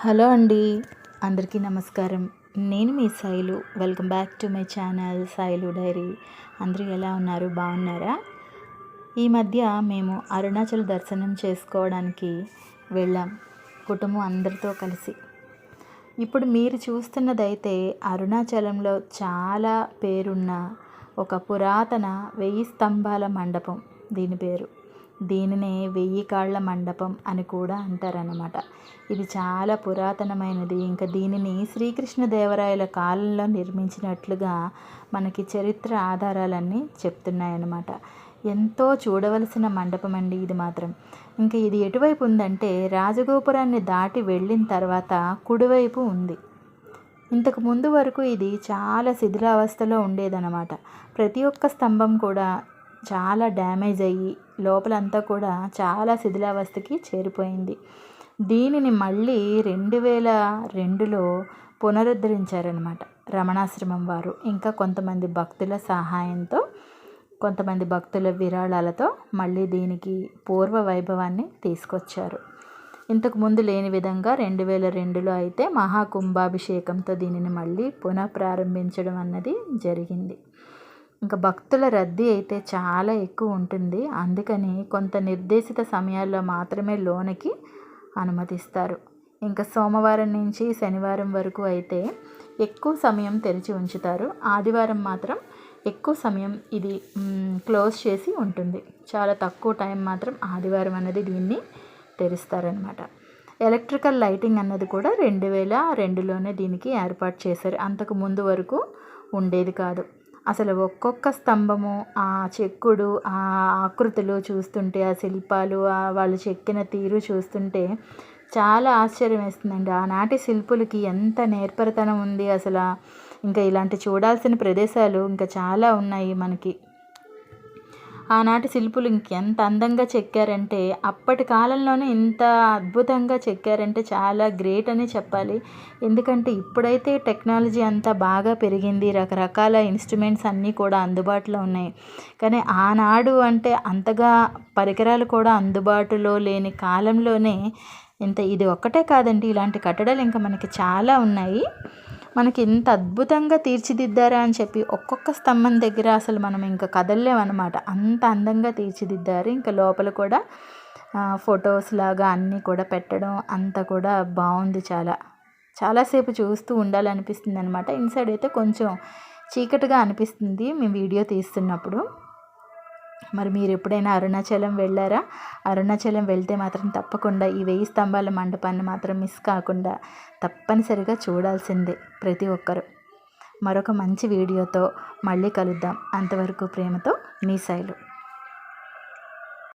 Hello అండి, అందరికీ నమస్కారం. నేను మీ Sailu. Welcome back to my channel Sailu diary. అందరూ ఎలా ఉన్నారు? బాగున్నారా? ఈ మధ్య మేము అరుణాచల్ దర్శనం చేసుకోవడానికి వెళ్ళాం, కుటుంబం అందరితో కలిసి. ఇప్పుడు మీరు చూస్తున్నదైతే అరుణాచలంలో చాలా పేరున్న ఒక పురాతన 1000 స్తంభాల మండపం. దీని పేరు, దీనినే 1000 కాళ్ళ మండపం అని కూడా అంటారన్నమాట. ఇది చాలా పురాతనమైనది. ఇంకా దీనిని శ్రీకృష్ణదేవరాయల కాలంలో నిర్మించినట్లుగా మనకి చరిత్ర ఆధారాలన్నీ చెప్తున్నాయన్నమాట. ఎంతో చూడవలసిన మండపం అండి ఇది మాత్రం. ఇంకా ఇది ఎటువైపు ఉందంటే రాజగోపురాన్ని దాటి వెళ్ళిన తర్వాత కుడివైపు ఉంది. ఇంతకు ముందు వరకు ఇది చాలా శిథిలావస్థలో ఉండేదన్నమాట. ప్రతి ఒక్క స్తంభం కూడా చాలా డ్యామేజ్ అయ్యి లోపలంతా కూడా చాలా శిథిలావస్థకి చేరిపోయింది. దీనిని మళ్ళీ 2002లో పునరుద్ధరించారనమాట రమణాశ్రమం వారు. ఇంకా కొంతమంది భక్తుల సహాయంతో, కొంతమంది భక్తుల విరాళాలతో మళ్ళీ దీనికి పూర్వ వైభవాన్ని తీసుకొచ్చారు. ఇంతకు ముందు లేని విధంగా 2002లో అయితే మహాకుంభాభిషేకంతో దీనిని మళ్ళీ పునః ప్రారంభించడం అన్నది జరిగింది. ఇంకా భక్తుల రద్దీ అయితే చాలా ఎక్కువ ఉంటుంది. అందుకని కొంత నిర్దేశిత సమయాల్లో మాత్రమే లోనికి అనుమతిస్తారు. ఇంకా సోమవారం నుంచి శనివారం వరకు అయితే ఎక్కువ సమయం తెరిచి ఉంచుతారు. ఆదివారం మాత్రం ఎక్కువ సమయం ఇది క్లోజ్ చేసి ఉంటుంది. చాలా తక్కువ టైం మాత్రం ఆదివారం అన్నది దీన్ని తెరుస్తారనమాట. ఎలక్ట్రికల్ లైటింగ్ అన్నది కూడా 2002లోనే దీనికి ఏర్పాటు చేశారు. అంతకు ముందు వరకు ఉండేది కాదు. అసలు ఒక్కొక్క స్తంభము, ఆ చెక్కుడు, ఆ ఆకృతులు చూస్తుంటే, ఆ శిల్పాలు, వాళ్ళు చెక్కిన తీరు చూస్తుంటే చాలా ఆశ్చర్యం వేస్తుందండి. ఆనాటి శిల్పులకి ఎంత నేర్పరితనం ఉంది అసలు. ఇంకా ఇలాంటి చూడాల్సిన ప్రదేశాలు ఇంకా చాలా ఉన్నాయి మనకి. ఆనాటి శిల్పులు ఇంకెంత అందంగా చెక్కారంటే, అప్పటి కాలంలోనే ఇంత అద్భుతంగా చెక్కారంటే చాలా గ్రేట్ అని చెప్పాలి. ఎందుకంటే ఇప్పుడైతే టెక్నాలజీ అంతా బాగా పెరిగింది, రకరకాల ఇన్స్ట్రుమెంట్స్ అన్నీ కూడా అందుబాటులో ఉన్నాయి. కానీ ఆనాడు అంటే అంతగా పరికరాలు కూడా అందుబాటులో లేని కాలంలోనే ఇది ఒక్కటే కాదండి, ఇలాంటి కట్టడాలు ఇంకా మనకి చాలా ఉన్నాయి. మనకి ఇంత అద్భుతంగా తీర్చిదిద్దారా అని చెప్పి ఒక్కొక్క స్తంభం దగ్గర అసలు మనం ఇంకా కదలలేమన్నమాట. అంత అందంగా తీర్చిదిద్దారు. ఇంకా లోపల కూడా ఫొటోస్ లాగా అన్నీ కూడా పెట్టడం అంతా కూడా బాగుంది. చాలాసేపు చూస్తూ ఉండాలనిపిస్తుంది అనమాట. ఇన్సైడ్ అయితే కొంచెం చీకటిగా అనిపిస్తుంది మేము వీడియో తీస్తున్నప్పుడు. మరి మీరు ఎప్పుడైనా అరుణాచలం వెళ్ళారా? అరుణాచలం వెళ్తే మాత్రం తప్పకుండా ఈ 1000 స్తంభాల మండపాన్ని మాత్రం మిస్ కాకుండా తప్పనిసరిగా చూడాల్సిందే ప్రతి ఒక్కరు. మరొక మంచి వీడియోతో మళ్ళీ కలుద్దాం. అంతవరకు ప్రేమతో మీ సాయిలు.